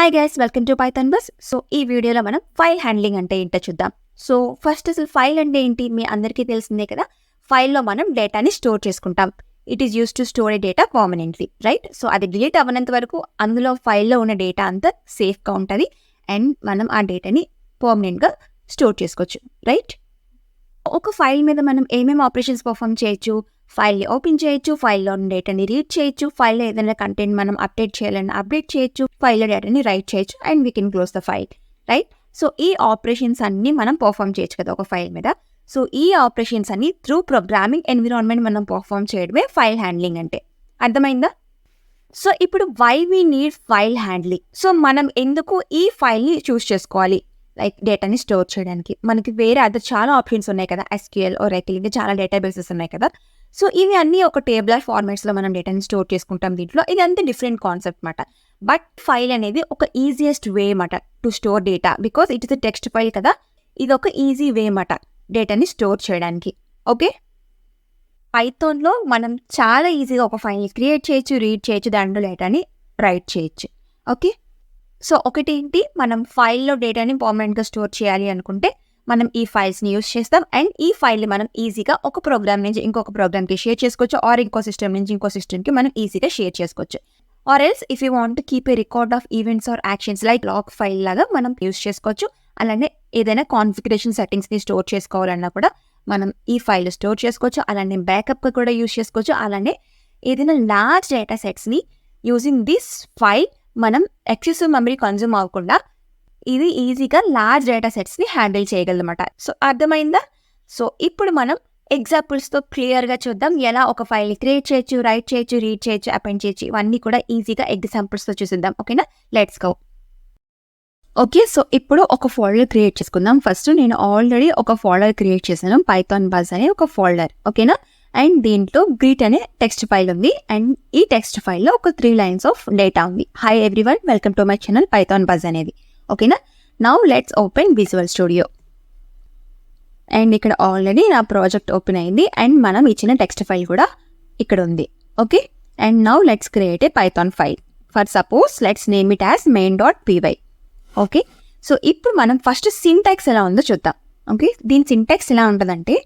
Hi guys, welcome to Python bus. So ఈ వీడియోలో మనం ఫైల్ హ్యాండ్లింగ్ అంటే ఏంటో చూద్దాం. సో ఫస్ట్ అసలు ఫైల్ అంటే ఏంటి మీ అందరికీ తెలిసిందే కదా. ఫైల్లో మనం డేటాని స్టోర్ చేసుకుంటాం. It is use to store A data permanently, right? So అది డిలీట్ అవ్వనంత వరకు అందులో ఫైల్లో ఉన్న డేటా అంతా సేఫ్గా ఉంటుంది అండ్ మనం ఆ డేటాని పర్మనెంట్గా స్టోర్ చేసుకోవచ్చు, రైట్? ఒక ఫైల్ మీద మనం ఏమేమి ఆపరేషన్స్ పర్ఫామ్ చేయొచ్చు? ఫైల్ని ఓపెన్ చేయొచ్చు, ఫైల్లో ఉన్న డేటాని రీడ్ చేయొచ్చు, ఫైల్లో ఏదైనా కంటెంట్ మనం అప్డేట్ చేయాలని అప్డేట్ చేయొచ్చు, ఫైల్లో డేటాని రైట్ చేయొచ్చు and we can close the file, right? So ఈ ఆపరేషన్స్ అన్నీ మనం పర్ఫామ్ చేయొచ్చు కదా ఒక ఫైల్ మీద. సో ఈ ఆపరేషన్స్ అన్ని త్రూ ప్రోగ్రామింగ్ ఎన్విరాన్మెంట్ మనం పర్ఫామ్ చేయడమే ఫైల్ హ్యాండ్లింగ్ అంటే. అర్థమైందా? సో ఇప్పుడు why we need file handling? So మనం ఎందుకు ఈ ఫైల్ని చూస్ చేసుకోవాలి? లైక్ డేటాని స్టోర్ చేయడానికి మనకి వేరే అదర్ చాలా ఆప్షన్స్ ఉన్నాయి కదా, SQL Oracle ఇంకా చాలా డేటాబేసెస్ ఉన్నాయి కదా. సో ఇవి అన్నీ ఒక టేబులర్ ఫార్మాట్స్లో మనం డేటాని స్టోర్ చేసుకుంటాం. దీంట్లో ఇది అంతా డిఫరెంట్ కాన్సెప్ట్ మాట. బట్ ఫైల్ అనేది ఒక ఈజియెస్ట్ వే మాట to store data, because it is a text file కదా. ఇది ఒక ఈజీ వే మాట డేటాని స్టోర్ చేయడానికి. ఓకే, పైథాన్లో మనం చాలా ఈజీగా ఒక ఫైల్ని క్రియేట్ చేయొచ్చు, రీడ్ చేయొచ్చు, దాంట్లో డేటాని రైట్ చేయొచ్చు. ఓకే, సో ఒకటేంటి, మనం ఫైల్లో డేటాని పర్మనెంట్గా స్టోర్ చేయాలి అనుకుంటే మనం ఈ ఫైల్స్ని యూస్ చేస్తాం అండ్ ఈ ఫైల్ని మనం ఈజీగా ఒక ప్రోగ్రామ్ నుంచి ఇంకొక ప్రోగ్రామ్కి షేర్ చేసుకోవచ్చు, ఆర్ ఇంకో సిస్టమ్ నుంచి ఇంకో సిస్టమ్కి మనం ఈజీగా షేర్ చేసుకోవచ్చు. Or else if you want to keep a record of events or actions like log file లాగా మనం యూస్ చేసుకోవచ్చు. అలానే ఏదైనా కాన్ఫిగరేషన్ సెట్టింగ్స్ని స్టోర్ చేసుకోవాలన్నా కూడా మనం ఈ ఫైల్ స్టోర్ చేసుకోవచ్చు. అలానే బ్యాకప్గా కూడా యూస్ చేసుకోవచ్చు. అలానే ఏదైనా లార్జ్ డేటా సెట్స్ని యూజింగ్ దిస్ ఫైల్ మనం ఎక్సెసివ్ మెమరీ కన్జ్యూమ్ అవ్వకుండా ఇది ఈజీగా లార్జ్ డేటా సెట్స్ని హ్యాండిల్ చేయగలమాట. సో అర్థమైందా? సో ఇప్పుడు మనం ఎగ్జాంపుల్స్తో క్లియర్గా చూద్దాం ఎలా ఒక ఫైల్ని క్రియేట్ చేయొచ్చు, రైట్ చేయొచ్చు, రీడ్ చేయొచ్చు, అపెండ్ చేయొచ్చు. ఇవన్నీ కూడా ఈజీగా ఎగ్జాంపుల్స్తో చూసిద్దాం. ఓకేనా, లెట్స్ గో. ఓకే, సో ఇప్పుడు ఒక ఫోల్డర్ క్రియేట్ చేసుకుందాం. ఫస్ట్ నేను ఆల్రెడీ ఒక ఫోల్డర్ క్రియేట్ చేశాను, పైథాన్ బజ్ అనే ఒక ఫోల్డర్. ఓకేనా, అండ్ దీంట్లో గ్రీట్ అనే టెక్స్ట్ ఫైల్ ఉంది అండ్ ఈ టెక్స్ట్ ఫైల్లో ఒక 3 lines ఆఫ్ డేటా ఉంది. Hi everyone, welcome to my channel Python buzz అనేది. ఓకేనా, now let's open visual studio. And ఇక్కడ ఆల్రెడీ నా ప్రాజెక్ట్ ఓపెన్ అయింది అండ్ మనం ఇచ్చిన టెక్స్ట్ ఫైల్ కూడా ఇక్కడ ఉంది. Okay, and now let's create a Python file. For suppose let's name it as main.py. Okay, so ఇప్పుడు మనం ఫస్ట్ సింటాక్స్ ఎలా ఉందో చూద్దాం. ఓకే, దీని సింటాక్స్ ఎలా ఉంటుందంటే,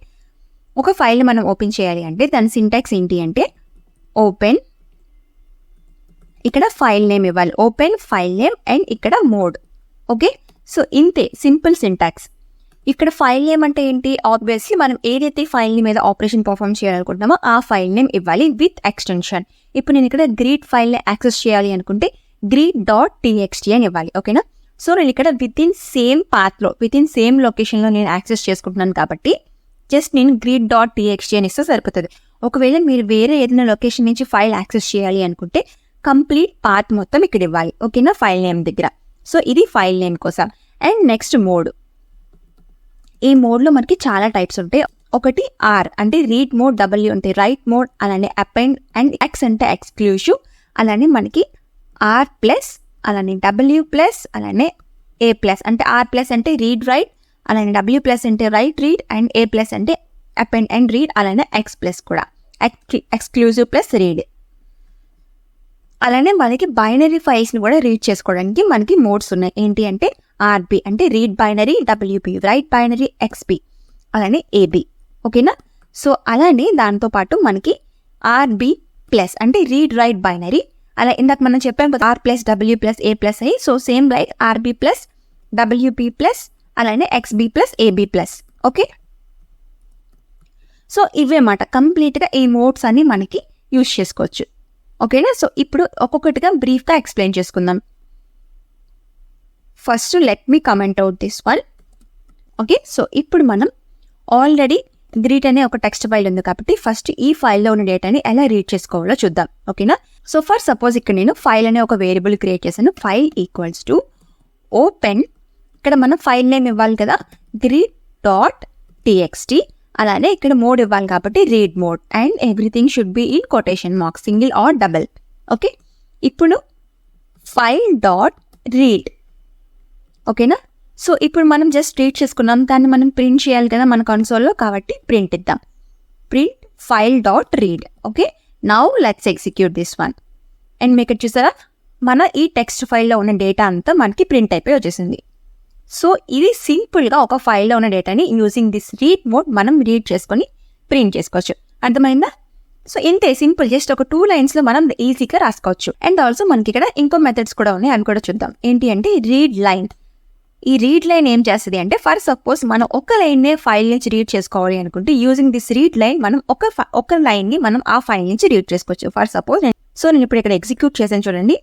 ఒక ఫైల్ని మనం ఓపెన్ చేయాలి అంటే దాని సింటాక్స్ ఏంటి అంటే ఓపెన్, ఇక్కడ ఫైల్ నేమ్ ఇవ్వాలి, ఓపెన్ ఫైల్ నేమ్ అండ్ ఇక్కడ మోడ్. ఓకే, సో ఇంతే సింపుల్ సింటాక్స్. ఇక్కడ ఫైల్ నేమ్ అంటే ఏంటి, ఆబ్వియస్లీ మనం ఏదైతే ఫైల్ మీద ఆపరేషన్ పర్ఫామ్ చేయాలనుకుంటున్నామో ఆ ఫైల్ నేమ్ ఇవ్వాలి విత్ ఎక్స్టెన్షన్. ఇప్పుడు నేను ఇక్కడ గ్రీట్ ఫైల్ని యాక్సెస్ చేయాలి అనుకుంటే greet.txt అని ఇవ్వాలి. ఓకేనా, సో నేను ఇక్కడ విత్ ఇన్ సేమ్ పాత్లో విత్ ఇన్ సేమ్ లొకేషన్లో నేను యాక్సెస్ చేసుకుంటున్నాను కాబట్టి జస్ట్ నేను greet.txt అని ఇస్తే సరిపోతుంది. ఒకవేళ మీరు వేరే ఏదైనా లొకేషన్ నుంచి ఫైల్ యాక్సెస్ చేయాలి అనుకుంటే కంప్లీట్ పాత్ మొత్తం ఇక్కడ ఇవ్వాలి. ఓకేనా, ఫైల్ నేమ్ దగ్గర. సో ఇది ఫైల్ నేమ్ కోసం. And next mode. ఈ మోడ్లో మనకి చాలా టైప్స్ ఉంటాయి. ఒకటి ఆర్ అంటే రీడ్ మోడ్, W అంటే రైట్ మోడ్, అలానే అపెండ్ అండ్ X అంటే ఎక్స్క్లూజివ్, అలానే మనకి R+, అలానే W+, అలానే A+. అంటే R+ అంటే రీడ్ రైట్, అలానే W+ అంటే రైట్ రీడ్ అండ్ A+ అంటే అపెండ్ అండ్ రీడ్, అలానే X+ కూడా ఎక్స్క్లూజివ్ ప్లస్ రీడ్. అలానే మనకి బైనరీ ఫైల్స్ని కూడా రీడ్ చేసుకోవడానికి మనకి మోడ్స్ ఉన్నాయి. ఏంటి అంటే RB అంటే read binary, WB right binary, XB అలానే AB. ఓకేనా, సో అలానే దాంతోపాటు మనకి RB+ అంటే రీడ్ రైట్ బైనరీ. అలా ఇందాక మనం చెప్పాం కదా R+, W+, A+ అయ్యి, so same like RB+, WB+, అలానే XB+, AB+. ఓకే, సో ఇవే మాట కంప్లీట్గా ఈ మోడ్స్ అన్ని మనకి యూజ్ చేసుకోవచ్చు. ఓకేనా, సో ఇప్పుడు ఒక్కొక్కటిగా బ్రీఫ్గా ఎక్స్ప్లెయిన్ చేసుకుందాం. First let me comment out this one. Okay, so ఇప్పుడు మనం ఆల్రెడీ గ్రీట్ అనే ఒక టెక్స్ట్ ఫైల్ ఉంది కాబట్టి ఫస్ట్ ఈ ఫైల్లో ఉన్న డేటాని ఎలా రీడ్ చేసుకోవాలో చూద్దాం. ఓకేనా, సో ఫర్ సపోజ్ ఇక్కడ నేను ఫైల్ అనే ఒక వేరియబుల్ క్రియేట్ చేశాను. ఫైల్ ఈక్వల్స్ టు ఓపెన్, ఇక్కడ మనం ఫైల్ నేమ్ ఇవ్వాలి కదా greet.txt, అలానే ఇక్కడ మోడ్ ఇవ్వాలి కాబట్టి read mode and everything should be in quotation marks, single or double. Okay, ఇప్పుడు file.read. ఓకేనా, సో ఇప్పుడు మనం జస్ట్ రీడ్ చేసుకున్నాం, దాన్ని మనం ప్రింట్ చేయాలి కదా మన కన్సోల్లో, కాబట్టి ప్రింట్ ఇద్దాం, print file.read. Okay, now let's execute this one and మీకు చూసారా మన ఈ టెక్స్ట్ ఫైల్లో ఉన్న డేటా అంతా మనకి ప్రింట్ అయిపోయి వచ్చేసింది. సో ఇది సింపుల్గా ఒక ఫైల్లో ఉన్న డేటాని యూజింగ్ దిస్ రీడ్ మోడ్ మనం రీడ్ చేసుకొని ప్రింట్ చేసుకోవచ్చు. అర్థమైందా? సో ఇంతే సింపుల్, జస్ట్ ఒక 2 లైన్స్లో మనం ఈజీగా రాసుకోవచ్చు. అండ్ ఆల్సో మనకి ఇక్కడ ఇంకో మెథడ్స్ కూడా ఉన్నాయి, అవి కూడా చూద్దాం. ఏంటి అంటే రీడ్ లైన్. ఈ రీడ్ లైన్ ఏం చేస్తుంది అంటే, ఫర్ సపోజ్ మనం ఒక లైన్నే ఫైల్ నుంచి రీడ్ చేసుకోవాలి అనుకుంటే యూజింగ్ దిస్ రీడ్ లైన్ మనం ఒక లైన్ని మనం ఆ ఫైల్ నుంచి రీడ్ చేసుకోవచ్చు. ఫర్ సపోజ్ నేను ఇప్పుడు ఇక్కడ ఎగ్జిక్యూట్ చేశాను చూడండి,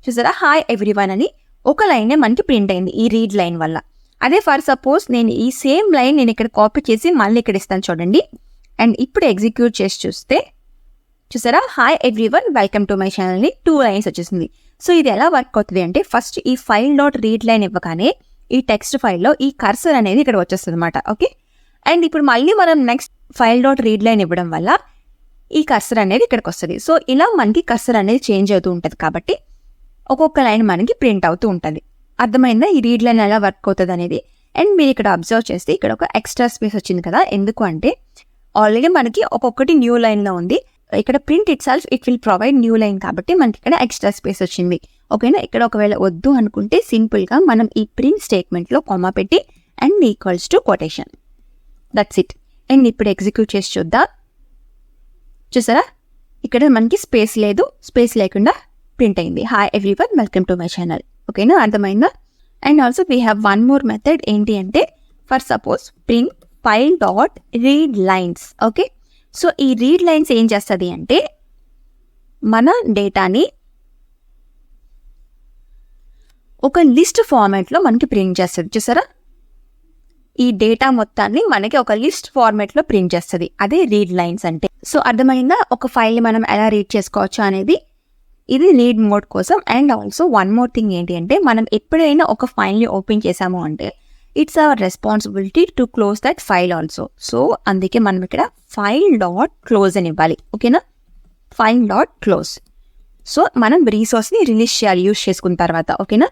చూసారా, హాయ్ ఎవ్రీవన్ అని ఒక లైనే మనకి ప్రింట్ అయింది ఈ రీడ్ లైన్ వల్ల. అదే ఫర్ సపోజ్ నేను ఈ సేమ్ లైన్ నేను ఇక్కడ కాపీ చేసి మళ్ళీ ఇక్కడ ఇస్తాను చూడండి, అండ్ ఇప్పుడు ఎగ్జిక్యూట్ చేసి చూస్తే చూసారా, hi everyone welcome to my channel అని 2 లైన్స్ వచ్చేసింది. సో ఇది ఎలా వర్క్ అవుతుంది అంటే, ఫస్ట్ ఈ ఫైల్ డాట్ రీడ్ లైన్ ఇవ్వగానే ఈ టెక్స్ట్ ఫైల్లో ఈ కర్సర్ అనేది ఇక్కడ వచ్చేస్తుంది అనమాట. ఓకే, అండ్ ఇప్పుడు మళ్ళీ మనం next file dot read line ఇవ్వడం వల్ల ఈ కర్సర్ అనేది ఇక్కడికి వస్తుంది. సో ఇలా మనకి కర్సర్ అనేది చేంజ్ అవుతూ ఉంటుంది కాబట్టి ఒక్కొక్క లైన్ మనకి ప్రింట్ అవుతూ ఉంటుంది. అర్థమైందా ఈ రీడ్ లైన్ ఎలా వర్క్ అవుతుంది అనేది? అండ్ మీరు ఇక్కడ అబ్జర్వ్ చేస్తే ఇక్కడ ఒక ఎక్స్ట్రా స్పేస్ వచ్చింది కదా, ఎందుకు అంటే ఆల్రెడీ మనకి ఒక్కొక్కటి న్యూ లైన్లో ఉంది. ఇక్కడ print it self it will provide new line కాబట్టి మనకి ఇక్కడ ఎక్స్ట్రా స్పేస్ వచ్చింది. ఓకేనా, ఇక్కడ ఒకవేళ వద్దు అనుకుంటే సింపుల్గా మనం ఈ ప్రింట్ స్టేట్మెంట్లో కామా పెట్టి and equals to quotation, that's it. And ఇప్పుడు ఎగ్జిక్యూట్ చేసి చూద్దాం. చూసారా, ఇక్కడ మనకి స్పేస్ లేదు, స్పేస్ లేకుండా ప్రింట్ అయింది, hi everyone welcome to my channel. ఓకేనా, అర్థమైందా? And also we have one more method. ఏంటి అంటే, for suppose print file dot read lines. Okay, so ఈ రీడ్ లైన్స్ ఏం చేస్తుంది అంటే మన డేటాని ఒక లిస్ట్ ఫార్మాట్లో మనకి ప్రింట్ చేస్తుంది. చూసారా, ఈ డేటా మొత్తాన్ని మనకి ఒక లిస్ట్ ఫార్మాట్లో ప్రింట్ చేస్తుంది, అదే రీడ్ లైన్స్ అంటే. సో అర్థమైందా ఒక ఫైల్ని మనం ఎలా రీడ్ చేసుకోవచ్చు అనేది? ఇది రీడ్ మోడ్ కోసం. And also one more thing ఏంటి అంటే, మనం ఎప్పుడైనా ఒక ఫైల్ని ఓపెన్ చేసాము అంటే it's our responsibility to close that file also. So అందుకే మనం ఇక్కడ ఫైల్ డాట్ క్లోజ్ అని ఇవ్వాలి. ఓకేనా, ఫైల్ డాట్ క్లోజ్. సో మనం రీసోర్స్ని రిలీజ్ చేయాలి యూజ్ చేసుకున్న తర్వాత. ఓకేనా,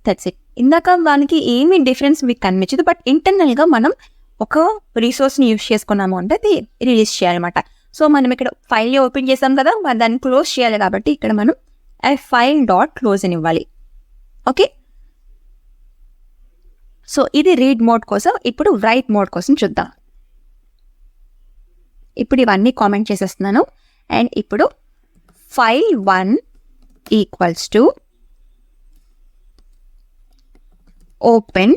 దట్స్ ఇట్. ఇందాక దానికి ఏమీ డిఫరెన్స్ మీకు కనిపించదు, బట్ ఇంటర్నల్గా మనం ఒక రీసోర్స్ని యూజ్ చేసుకున్నాము అంటే అది రిలీజ్ చేయాలన్నమాట. సో మనం ఇక్కడ ఫైల్ ఓపెన్ చేసాం కదా, దాన్ని క్లోజ్ చేయాలి కాబట్టి ఇక్కడ మనం ఫైల్ డాట్ క్లోజ్ అని ఇవ్వాలి. ఓకే, సో ఇది రీడ్ మోడ్ కోసం. ఇప్పుడు రైట్ మోడ్ కోసం చూద్దాం. ఇప్పుడు ఇవన్నీ కామెంట్ చేసేస్తున్నాను. అండ్ ఇప్పుడు file1 equals to open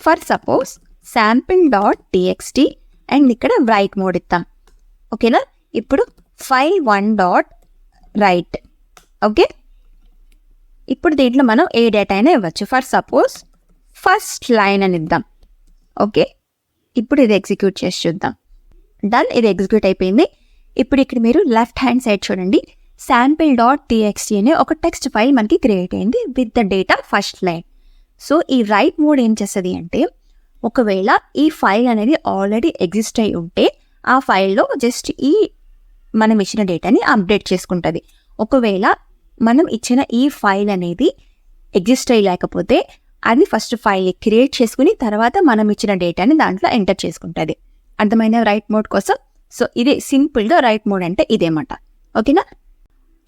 for suppose sample.txt and ఇక్కడ రైట్ మోడ్ ఇద్దాం. ఓకేనా, ఇప్పుడు file1 డాట్ రైట్. ఓకే, ఇప్పుడు దీంట్లో మనం ఏ డేటా అయినా ఇవ్వచ్చు. ఫర్ సపోజ్ ఫస్ట్ లైన్ అని ఇద్దాం. ఓకే, ఇప్పుడు ఇది ఎగ్జిక్యూట్ చేసి చూద్దాం. డన్, ఇది ఎగ్జిక్యూట్ అయిపోయింది. ఇప్పుడు ఇక్కడ మీరు లెఫ్ట్ హ్యాండ్ సైడ్ చూడండి, sample.txt అనే ఒక టెక్స్ట్ ఫైల్ మనకి క్రియేట్ అయింది with the data first line. So ఈ రైట్ మోడ్ ఏం చేస్తుంది అంటే, ఒకవేళ ఈ ఫైల్ అనేది ఆల్రెడీ ఎగ్జిస్ట్ అయి ఉంటే ఆ ఫైల్లో జస్ట్ ఈ మనం ఇచ్చిన డేటాని అప్డేట్ చేసుకుంటుంది. ఒకవేళ మనం ఇచ్చిన ఈ ఫైల్ అనేది ఎగ్జిస్ట్ అయ్యి లేకపోతే అది ఫస్ట్ ఫైల్ని క్రియేట్ చేసుకుని తర్వాత మనం ఇచ్చిన డేటాని దాంట్లో ఎంటర్ చేసుకుంటుంది. అర్థమైన రైట్ మోడ్ కోసం. సో ఇదే సింపుల్గా రైట్ మోడ్ అంటే ఇదేమాట. ఓకేనా,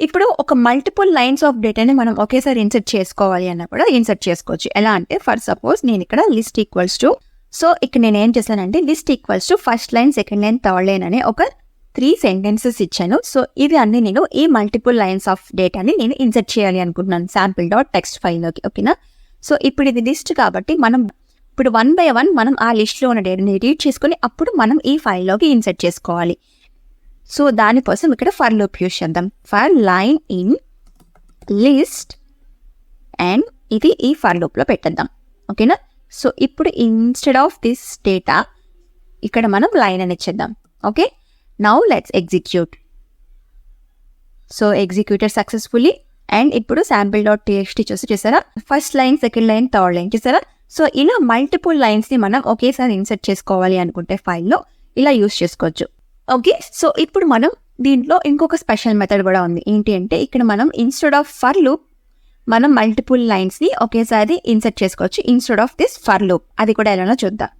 ఇప్పుడు ఒక మల్టిపుల్ లైన్స్ ఆఫ్ డేటాని మనం ఒకేసారి ఇన్సర్ట్ చేసుకోవాలి అన్న కూడా ఇన్సర్ట్ చేసుకోవచ్చు. ఎలా అంటే, ఫర్ సపోజ్ నేను ఇక్కడ లిస్ట్ ఈక్వల్స్ టు, సో ఇక్కడ నేను ఏం చేశానంటే list equals to first line, second line, third line అనే ఒక 3 సెంటెన్సెస్ ఇచ్చాను. సో ఇది అన్ని నేను ఈ మల్టిపుల్ లైన్స్ ఆఫ్ డేటాని నేను ఇన్సర్ట్ చేయాలి అనుకుంటున్నాను sample.txt ఫైల్లోకి. ఓకేనా, సో ఇప్పుడు ఇది లిస్ట్ కాబట్టి మనం ఇప్పుడు 1 by 1 మనం ఆ లిస్ట్లో ఉన్న డేటాని రీడ్ చేసుకుని అప్పుడు మనం ఈ ఫైల్లోకి ఇన్సర్ట్ చేసుకోవాలి. సో దానికోసం ఇక్కడ ఫర్ లూప్ యూజ్ చేద్దాం. For line in list and ఇది ఈ ఫర్ లూప్లో పెట్టేద్దాం. ఓకేనా, సో ఇప్పుడు ఇన్స్టెడ్ ఆఫ్ దిస్ డేటా ఇక్కడ మనం లైన్ అని ఇచ్చేద్దాం. Okay, now let's execute. So executed successfully. And ఇప్పుడు sample.txt చూసారా, first line, second line, third line చూసారా. సో ఇలా మల్టిపుల్ లైన్స్ని మనం ఒకేసారి ఇన్సర్ట్ చేసుకోవాలి అనుకుంటే ఫైల్లో ఇలా యూస్ చేసుకోవచ్చు. ఓకే, సో ఇప్పుడు మనం దీంట్లో ఇంకొక స్పెషల్ మెథడ్ కూడా ఉంది. ఏంటి అంటే, ఇక్కడ మనం ఇన్స్టెడ్ ఆఫ్ ఫర్ లూప్ మనం మల్టిపుల్ లైన్స్ని ఒకేసారి ఇన్సర్ట్ చేసుకోవచ్చు instead of this for loop. అది కూడా ఎలానో చూద్దాం.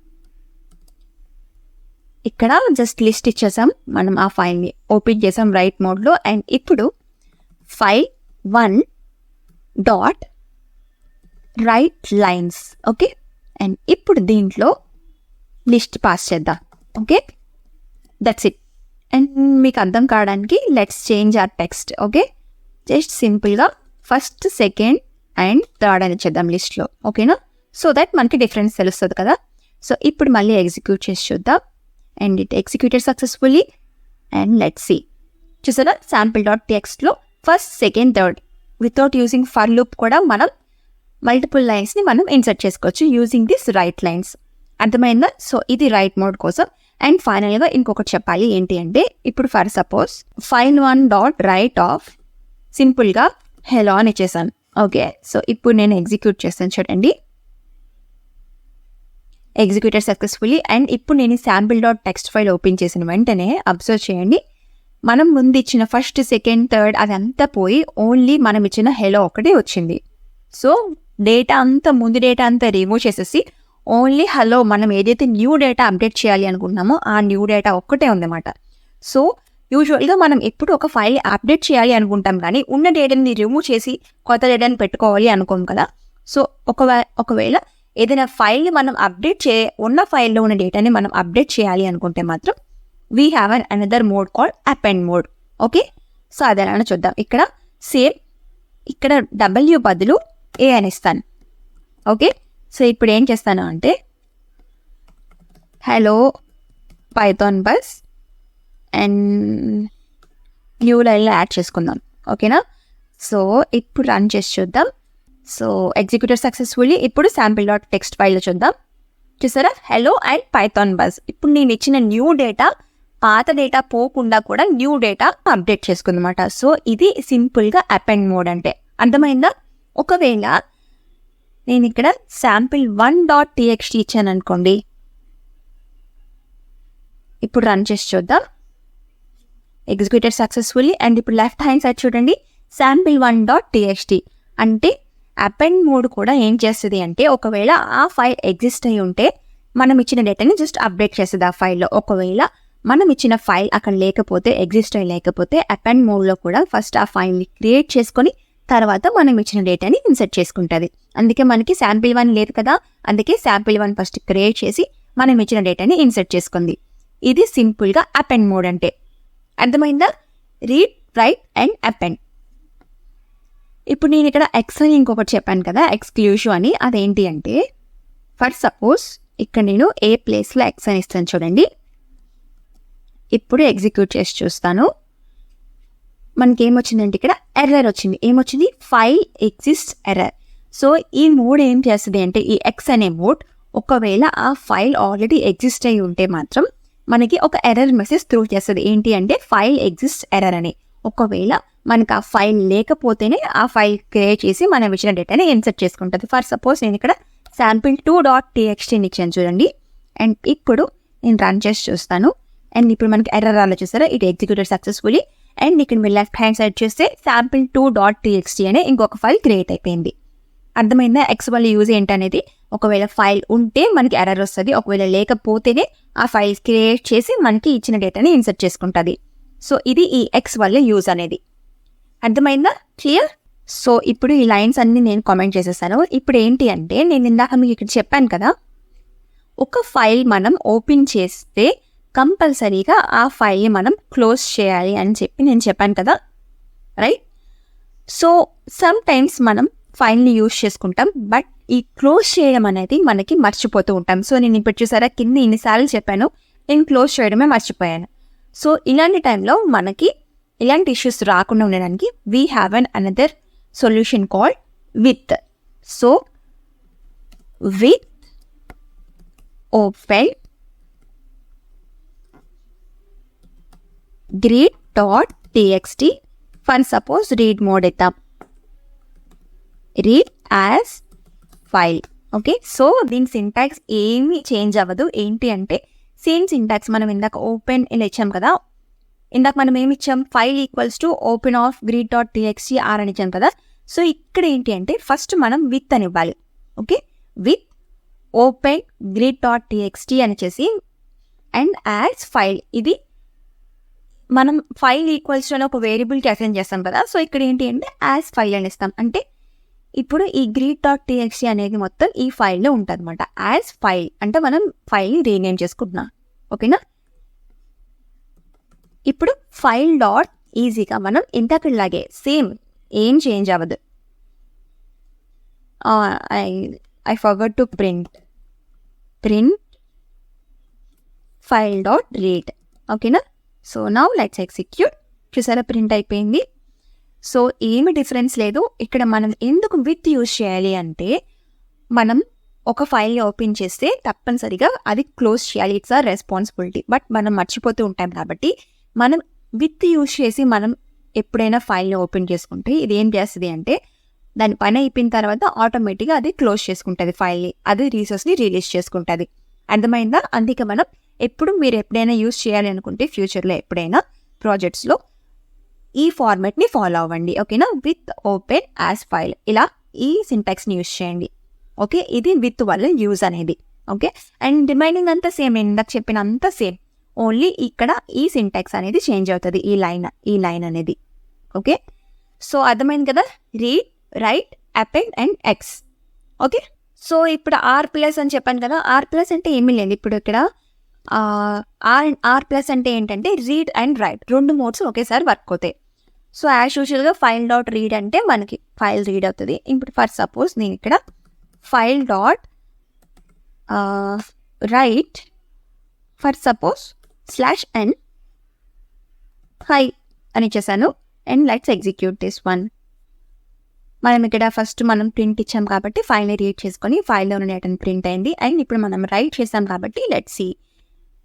ఇక్కడ జస్ట్ లిస్ట్ ఇచ్చేసాం, మనం ఆ ఫైల్ని ఓపెన్ చేసాం రైట్ మోడ్లో. అండ్ ఇప్పుడు file 1 dot right lines. Okay, and ఇప్పుడు దీంట్లో లిస్ట్ పాస్ చేద్దాం. Okay, that's it. అండ్ మీకు అర్థం కావడానికి let's change our text. Okay, just సింపుల్గా ఫస్ట్, సెకండ్ అండ్ థర్డ్ అని చేద్దాం లిస్ట్లో. ఓకేనా, సో దట్ మనకి డిఫరెన్స్ తెలుస్తుంది కదా. సో ఇప్పుడు మళ్ళీ ఎగ్జిక్యూట్ చేసి చూద్దాం. And it executed successfully. And let's see, చూసారా sample.txtలో first, second, third without using for loop కూడా మనం మల్టిపుల్ లైన్స్ని మనం ఇన్సర్ట్ చేసుకోవచ్చు యూజింగ్ దిస్ రైట్ లైన్స్. అర్థమైందా? సో ఇది రైట్ మోడ్ కోసం. అండ్ ఫైనల్గా ఇంకొకటి చెప్పాలి, ఏంటి అంటే ఇప్పుడు for suppose file1 dot write of సింపుల్గా హెలో అని ఇచ్చేసాను. ఓకే, సో ఇప్పుడు నేను ఎగ్జిక్యూట్ చేస్తాను చూడండి, ఎగ్జిక్యూటెడ్ సక్సెస్ఫుల్లీ. అండ్ ఇప్పుడు నేను sample.txt ఫైల్ ఓపెన్ చేసిన వెంటనే అబ్జర్వ్ చేయండి, మనం ముందు ఇచ్చిన ఫస్ట్, సెకండ్, థర్డ్ అదంతా పోయి ఓన్లీ మనం ఇచ్చిన హెలో ఒకటే వచ్చింది. సో డేటా అంతా, ముందు డేటా అంతా రిమూవ్ చేసేసి ఓన్లీ హలో, మనం ఏదైతే న్యూ డేటా అప్డేట్ చేయాలి అనుకుంటున్నామో ఆ న్యూ డేటా ఒక్కటే ఉందన్నమాట. సో యూజువల్గా మనం ఎప్పుడు ఒక ఫైల్ అప్డేట్ చేయాలి అనుకుంటాం, కానీ ఉన్న డేటాని రిమూవ్ చేసి కొత్త డేటాని పెట్టుకోవాలి అనుకోం కదా. సో ఒకవేళ ఏదైనా ఫైల్ని మనం ఉన్న ఫైల్లో ఉన్న డేటాని మనం అప్డేట్ చేయాలి అనుకుంటే మాత్రం we have an another mode called append mode. Okay, so అదేనా చూద్దాం. ఇక్కడ సేమ్, ఇక్కడ W బదులు A అని ఇస్తాను. ఓకే, సో ఇప్పుడు ఏం చేస్తాను అంటే hello Python bus and new లైన్లో యాడ్ చేసుకుందాం. ఓకేనా, సో ఇప్పుడు రన్ చేసి చూద్దాం. So executed successfully. ఇప్పుడు sample.txt ఫైల్లో చూద్దాం. చూసారా, హలో అండ్ పైథాన్ బస్. ఇప్పుడు నేను ఇచ్చిన న్యూ డేటా, పాత డేటా పోకుండా కూడా న్యూ డేటా అప్డేట్ చేసుకుందన్నమాట. సో ఇది సింపుల్గా అపెండ్ మోడ్ అంటే. అర్థమైందా? ఒకవేళ నేను ఇక్కడ sample1 డాట్ txt ఇచ్చాను అనుకోండి, ఇప్పుడు రన్ చేసి చూద్దాం, ఎగ్జిక్యూటెడ్ సక్సెస్ఫుల్లీ. అండ్ ఇప్పుడు లెఫ్ట్ హ్యాండ్ సైడ్ చూడండి, sample1 డాట్ txt. అంటే అపెండ్ మోడ్ కూడా ఏం చేస్తుంది అంటే ఒకవేళ ఆ ఫైల్ ఎగ్జిస్ట్ అయి ఉంటే మనం ఇచ్చిన డేటాని జస్ట్ అప్డేట్ చేస్తుంది ఆ ఫైల్లో. ఒకవేళ మనం ఇచ్చిన ఫైల్ అక్కడ లేకపోతే, ఎగ్జిస్ట్ అయి లేకపోతే, అపెండ్ మోడ్లో కూడా ఫస్ట్ ఆ ఫైల్ని క్రియేట్ చేసుకొని తర్వాత మనం ఇచ్చిన డేటాని ఇన్సర్ట్ చేసుకుంటుంది. అందుకే మనకి sample1 లేదు కదా, అందుకే sample1 ఫస్ట్ క్రియేట్ చేసి మనం ఇచ్చిన డేటాని ఇన్సర్ట్ చేసుకుంది. ఇది సింపుల్గా అపెండ్ మోడ్ అంటే. అర్థమైందా? Read, right and append. ఇప్పుడు నేను ఇక్కడ ఎక్స్ అని ఇంకొకటి చెప్పాను కదా, ఎక్స్క్లూజివ్ అని. అదేంటి అంటే ఫర్ సపోజ్ ఇక్కడ నేను ఏ ప్లేస్లో ఎక్స్ అని ఇస్తాను చూడండి. ఇప్పుడు ఎగ్జిక్యూట్ చేసి చూస్తాను, మనకి ఏమొచ్చిందంటే ఇక్కడ ఎర్రర్ వచ్చింది. ఏమొచ్చింది? File exist error. సో ఈ మోడ్ ఏం చేస్తుంది అంటే, ఈ ఎక్స్ అనే మోడ్ ఒకవేళ ఆ ఫైల్ ఆల్రెడీ ఎగ్జిస్ట్ అయి ఉంటే మాత్రం మనకి ఒక ఎర్రర్ మెసేజ్ త్రూ చేస్తుంది. ఏంటి అంటే ఫైల్ ఎగ్జిస్ట్ ఎర్రర్ అని. ఒకవేళ మనకు ఆ ఫైల్ లేకపోతేనే ఆ ఫైల్ క్రియేట్ చేసి మనం ఇచ్చిన డేటాని ఇన్సర్ట్ చేసుకుంటుంది. ఫర్ సపోజ్ నేను ఇక్కడ sample2 డాట్ txt ఇచ్చాను చూడండి. అండ్ ఇప్పుడు నేను రన్ చేసి చూస్తాను. అండ్ ఇప్పుడు మనకి ఎర్రర్ రాలో చూస్తారా, ఇట్ ఎగ్జిక్యూటెడ్ సక్సెస్ఫుల్లీ. అండ్ ఇక్కడ మీరు లెఫ్ట్ హ్యాండ్ సైడ్ చూస్తే sample2 డాట్ txt అనే ఇంకొక ఫైల్ క్రియేట్ అయిపోయింది. అర్థమైందా? ఎక్స్ వల్ల యూజ్ ఏంటనేది, ఒకవేళ ఫైల్ ఉంటే మనకి ఎర్రర్ వస్తుంది, ఒకవేళ లేకపోతేనే ఆ ఫైల్ క్రియేట్ చేసి మనకి ఇచ్చిన డేటాని ఇన్సర్ట్ చేసుకుంటుంది. సో ఇది ఈ ఎక్స్ వల్ల యూజ్ అనేది. అర్థమైందా? క్లియర్? సో ఇప్పుడు ఈ లైన్స్ అన్ని నేను కామెంట్ చేసేసాను. ఇప్పుడు ఏంటి అంటే, నేను ఇందాక మీకు ఇక్కడ చెప్పాను కదా, ఒక ఫైల్ మనం ఓపెన్ చేస్తే కంపల్సరీగా ఆ ఫైల్ని మనం క్లోజ్ చేయాలి అని చెప్పి నేను చెప్పాను కదా, రైట్? సో సమ్ టైమ్స్ మనం ఫైల్ని యూజ్ చేసుకుంటాం, బట్ ఈ క్లోజ్ చేయడం అనేది మనకి మర్చిపోతూ ఉంటాం. సో నేను ఇప్పుడు చూసారా, కింద ఇన్నిసార్లు చెప్పాను, నేను క్లోజ్ చేయడమే మర్చిపోయాను. సో ఇలాంటి టైంలో మనకి ఇలాంటి ఇష్యూస్ రాకుండా ఉండడానికి we have an another solution called with. So with open greet.txt for suppose read mode ఇద్దాం, read as file. Okay, so దీని సింటాక్స్ ఏమీ చేంజ్ అవ్వదు. ఏంటి అంటే సేమ్ సింటాక్స్ మనం ఇందాక ఓపెన్ ఇలా ఇచ్చాం కదా, ఇందాక మనం ఏమి ఇచ్చాం, file equals to open of greet.txt R అని ఇచ్చాం కదా. సో ఇక్కడ ఏంటి అంటే ఫస్ట్ మనం విత్ అని ఇవ్వాలి. ఓకే, విత్ ఓపెన్ greet.txt అని చేసి అండ్ యాజ్ ఫైల్. ఇది మనం ఫైల్ ఈక్వల్స్ అని ఒక వేరియబుల్కి అసైన్ చేస్తాం కదా. సో ఇక్కడ ఏంటి అంటే యాజ్ ఫైల్ అని ఇస్తాం. అంటే ఇప్పుడు ఈ greet.txt అనేది మొత్తం ఈ ఫైల్లో ఉంటుంది అనమాట. యాజ్ ఫైల్ అంటే మనం ఫైల్ని రీనేమ్ చేసుకుంటున్నాం. ఓకేనా. ఇప్పుడు ఫైల్ డాట్ ఈజీగా మనం ఇంతకులాగే సేమ్ ఏం చేంజ్ అవ్వదు. I forgot to print file dot read. ఓకేనా. So now let's execute. చూసారా ప్రింట్ అయిపోయింది. సో ఏమి డిఫరెన్స్ లేదు. ఇక్కడ మనం ఎందుకు విత్ యూజ్ చేయాలి అంటే మనం ఒక ఫైల్ని ఓపెన్ చేస్తే తప్పనిసరిగా అది క్లోజ్ చేయాలి. It's are responsibility. బట్ మనం మర్చిపోతూ ఉంటాం కాబట్టి మనం విత్ యూజ్ చేసి మనం ఎప్పుడైనా ఫైల్ని ఓపెన్ చేసుకుంటే ఇది ఏం చేస్తుంది అంటే దాని పని అయిపోయిన తర్వాత ఆటోమేటిక్గా అది క్లోజ్ చేసుకుంటుంది ఫైల్ని. అది రీసోర్స్ని రిలీజ్ చేసుకుంటుంది. అర్థమైందా. అందుకే మనం మీరు ఎప్పుడైనా యూజ్ చేయాలి అనుకుంటే ఫ్యూచర్లో ఎప్పుడైనా ప్రాజెక్ట్స్లో ఈ ఫార్మాట్ని ఫాలో అవ్వండి. ఓకేనా. విత్ ఓపెన్ యాజ్ ఫైల్ ఇలా ఈ సింటాక్స్ని యూజ్ చేయండి. ఓకే. ఇది విత్ వల్ల యూజ్ అనేది. ఓకే. అండ్ రిమైనింగ్ అంతా సేమ్. నేను ఇందాక చెప్పిన అంతా సేమ్. ఓన్లీ ఇక్కడ ఈ సింటాక్స్ అనేది చేంజ్ అవుతుంది. ఈ లైన్ అనేది. ఓకే. సో అర్థమైంది కదా. Read, right, append and X. Okay. So ఇప్పుడు ఆర్ ప్లస్ అని చెప్పాను కదా. ఆర్ ప్లస్ అంటే ఏమీ లేదు. ఇప్పుడు ఇక్కడ ఆర్ ప్లస్ అంటే ఏంటంటే రీడ్ అండ్ రైట్ రెండు మోడ్స్ ఒకేసారి వర్క్ అవుతాయి. సో యాజ్ యూజువల్గా ఫైల్ డాట్ రీడ్ అంటే మనకి ఫైల్ రీడ్ అవుతుంది. ఇప్పుడు ఫర్ సపోజ్ నేను ఇక్కడ file dot right for suppose /n high అని చేశాను. And let's execute this one. మనం ఇక్కడ ఫస్ట్ మనం ప్రింట్ ఇచ్చాం కాబట్టి ఫైల్ని రీడ్ చేసుకొని ఫైల్లో ఉన్న డేటాని ప్రింట్ అయింది. అండ్ ఇప్పుడు మనం రైట్ చేసాం కాబట్టి let's see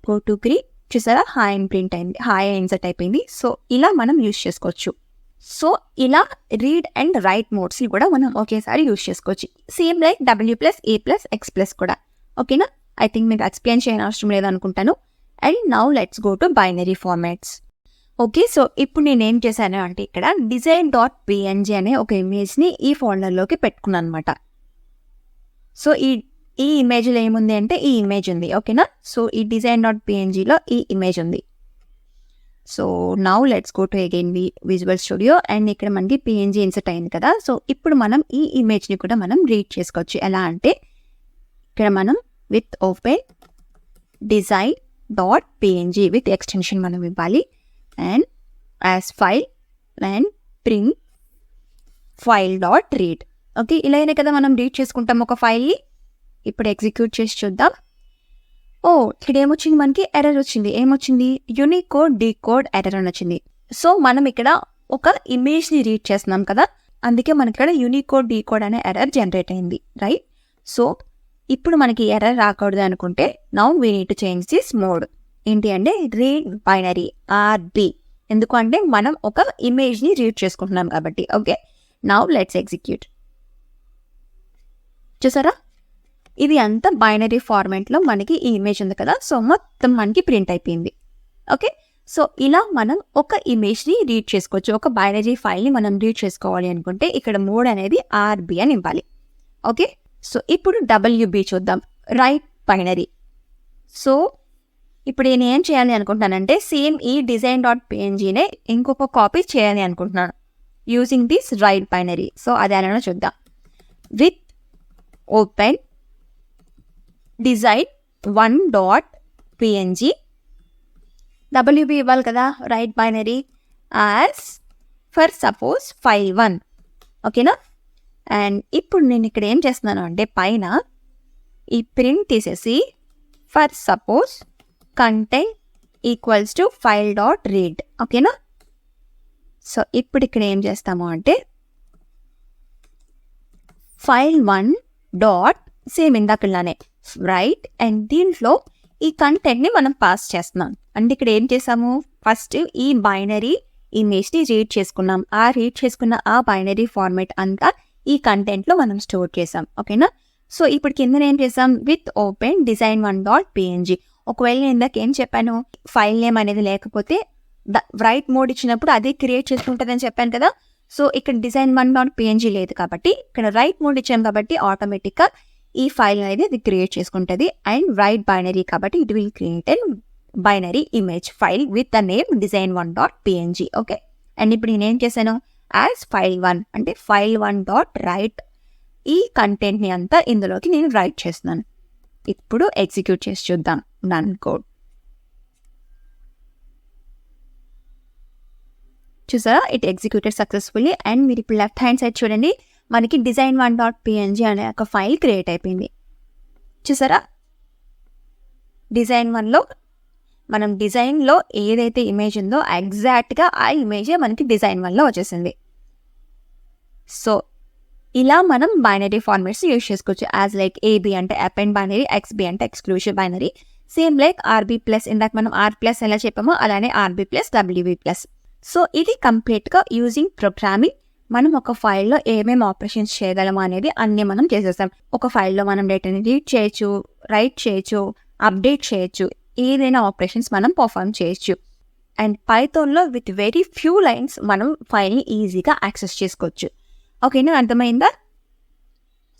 go to greet. చూసారా హాయ్ అని ప్రింట్ అయింది. హాయ్ ఇన్సర్ట్ అయిపోయింది. సో ఇలా మనం యూజ్ చేసుకోవచ్చు. సో ఇలా రీడ్ అండ్ రైట్ మోడ్స్ని కూడా మనం ఒకేసారి యూజ్ చేసుకోవచ్చు. సేమ్ లైక్ W+A+X+ కూడా. ఓకేనా. ఐ థింక్ మీకు ఎక్స్ప్లెయిన్ చేయని అవసరం లేదనుకుంటాను. And now let's go to binary formats. Okay. So ఇప్పుడు నేను ఏం చేశాను అంటే ఇక్కడ design.png అనే ఒక ఇమేజ్ని ఈ ఫోల్డర్లోకి పెట్టుకున్నాను అనమాట. సో ఈ ఇమేజ్లో ఏముంది అంటే ఈ ఇమేజ్ ఉంది. ఓకేనా. సో ఈ design.pngలో ఈ ఇమేజ్ ఉంది. So now let's go to again visual studio. And ఇక్కడ మనకి PNG ఇన్సర్ట్ అయింది కదా. సో ఇప్పుడు మనం ఈ ఇమేజ్ని కూడా మనం రీడ్ చేసుకోవచ్చు. ఎలా అంటే ఇక్కడ మనం with open design.png with extension మనం ఇవ్వాలి. And as file and print file dot read. Okay. ఇలా అయినా కదా మనం రీడ్ చేసుకుంటాం ఒక ఫైల్ని. ఇప్పుడు ఎగ్జిక్యూట్ చేసి చూద్దాం. ఇక్కడ ఏమొచ్చింది మనకి ఎర్రర్ వచ్చింది. ఏమొచ్చింది యూనికోడ్ డీకోడ్ ఎర్రర్ అని వచ్చింది. సో మనం ఇక్కడ ఒక ఇమేజ్ని రీడ్ చేస్తున్నాం కదా. అందుకే మనకి ఇక్కడ యూనికోడ్ డీకోడ్ అనే ఎర్రర్ జనరేట్ అయింది. రైట్. సో ఇప్పుడు మనకి ఎర్రర్ రాకూడదు అనుకుంటే now we need to change this mode. ఏంటి అంటే రీడ్ బైనరీ RB. ఎందుకు అంటే మనం ఒక ఇమేజ్ని రీడ్ చేసుకుంటున్నాం కాబట్టి. ఓకే. Now let's execute. చూసారా ఇది అంతా బైనరీ ఫార్మాట్లో మనకి ఈ ఇమేజ్ ఉంది కదా. సో మొత్తం మనకి ప్రింట్ అయిపోయింది. ఓకే. సో ఇలా మనం ఒక ఇమేజ్ని రీడ్ చేసుకోవచ్చు. ఒక బైనరీ ఫైల్ని మనం రీడ్ చేసుకోవాలి అనుకుంటే ఇక్కడ మోడ్ అనేది RB అని ఇవ్వాలి. ఓకే. సో ఇప్పుడు WB చూద్దాం. Right binary. సో ఇప్పుడు నేను ఏం చేయాలి అనుకుంటున్నానంటే సేమ్ ఈ design.pngనే ఇంకొక కాపీ చేయాలి అనుకుంటున్నాను using this right binary. So అది ఎలా చూద్దాం. విత్ ఓపెన్ design1.png WB ఇవ్వాలి కదా right binary as for suppose file1. ఓకేనా. అండ్ ఇప్పుడు నేను ఇక్కడ ఏం చేస్తున్నాను అంటే పైన ఈ ప్రింట్ తీసేసి for suppose content equals to file dot read. ఓకేనా. సో ఇప్పుడు ఇక్కడ ఏం చేస్తాము అంటే file1 డాట్ సేమ్ ఇందాకలానే రైట్. అండ్ దీంట్లో ఈ కంటెంట్ని మనం పాస్ చేస్తున్నాం. అంటే ఇక్కడ ఏం చేసాము ఫస్ట్ ఈ బైనరీ ఇమేజ్ని రీడ్ చేసుకున్నాం. ఆ రీడ్ చేసుకున్న ఆ బైనరీ ఫార్మాట్ అంతా ఈ కంటెంట్లో మనం స్టోర్ చేసాం. ఓకేనా. సో ఇప్పుడు కింద ఏం చేసాం విత్ ఓపెన్ design1.png. ఒకవేళ నేను ఇందాక ఏం చెప్పాను ఫైల్ నేమ్ అనేది లేకపోతే రైట్ మోడ్ ఇచ్చినప్పుడు అదే క్రియేట్ చేసుకుంటుంది అని చెప్పాను కదా. సో ఇక్కడ design1.png లేదు కాబట్టి ఇక్కడ రైట్ మోడ్ ఇచ్చాం కాబట్టి ఆటోమేటిక్గా ఈ ఫైల్ అనేది అది క్రియేట్ చేసుకుంటుంది. అండ్ రైట్ బైనరీ కాబట్టి it will create and binary image file with the name design1.png. Okay, and ఇప్పుడు నేనేం చేశాను, యాజ్ file1 అంటే file1.write ఈ కంటెంట్ని అంతా ఇందులోకి నేను రైట్ చేస్తున్నాను. ఇప్పుడు ఎగ్జిక్యూట్ చేసి చూద్దాం నన్ కోడ్. చూసారా, ఇట్ ఎగ్జిక్యూటెడ్ సక్సెస్ఫుల్లీ. అండ్ మీరు ఇప్పుడు లెఫ్ట్ హ్యాండ్ సైడ్ చూడండి, మనకి design1.png అనే ఒక ఫైల్ క్రియేట్ అయిపోయింది. చూసారా, design1లో మనం డిజైన్లో ఏదైతే ఇమేజ్ ఉందో ఎగ్జాక్ట్గా ఆ ఇమేజే మనకి design1లో వచ్చేసింది. సో ఇలా మనం బైనరీ ఫార్మాట్స్ యూజ్ చేసుకోవచ్చు. యాజ్ లైక్ ఏబి అంటే అపెండ్ బైనరీ, ఎక్స్బి అంటే exclusive binary, same like RB plus, ఇందాక మనం ఆర్ ప్లస్ ఎలా చెప్పామో అలానే RB plus, WB plus. So ఇది కంప్లీట్గా యూజింగ్ ప్రోగ్రామింగ్ మనం ఒక ఫైల్లో ఏమేమి ఆపరేషన్స్ చేయగలమో అనేది అన్నీ మనం చేసేస్తాం. ఒక ఫైల్లో మనం డేటాని రీడ్ చేయొచ్చు, రైట్ చేయొచ్చు, అప్డేట్ చేయొచ్చు, ఏదైనా ఆపరేషన్స్ మనం పర్ఫామ్ చేయొచ్చు. అండ్ పైథాన్లో విత్ వెరీ ఫ్యూ లైన్స్ మనం ఫైల్ని ఈజీగా యాక్సెస్ చేసుకోవచ్చు. ఓకేనా, అర్థమైందా?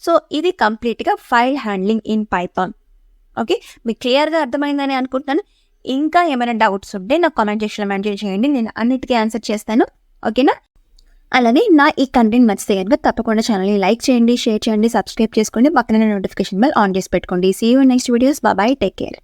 సో ఇది కంప్లీట్గా file handling in Python. Okay, మీకు క్లియర్గా అర్థమైందని అనుకుంటున్నాను. ఇంకా ఏమైనా డౌట్స్ ఉంటే నాకు కామెంట్ సెక్షన్లో మెన్షన్ చేయండి, నేను అన్నిటికీ ఆన్సర్ చేస్తాను. ఓకేనా, అలానే నా ఈ కంటెంట్ నచ్చితే కనుక తప్పకుండా ఛానల్ని లైక్ చేయండి, షేర్ చేయండి, సబ్స్క్రైబ్ చేసుకోండి, పక్కన నోటిఫికేషన్ బెల్ ఆన్ చేసి పెట్టుకోండి. See you next videos. Bye, take care.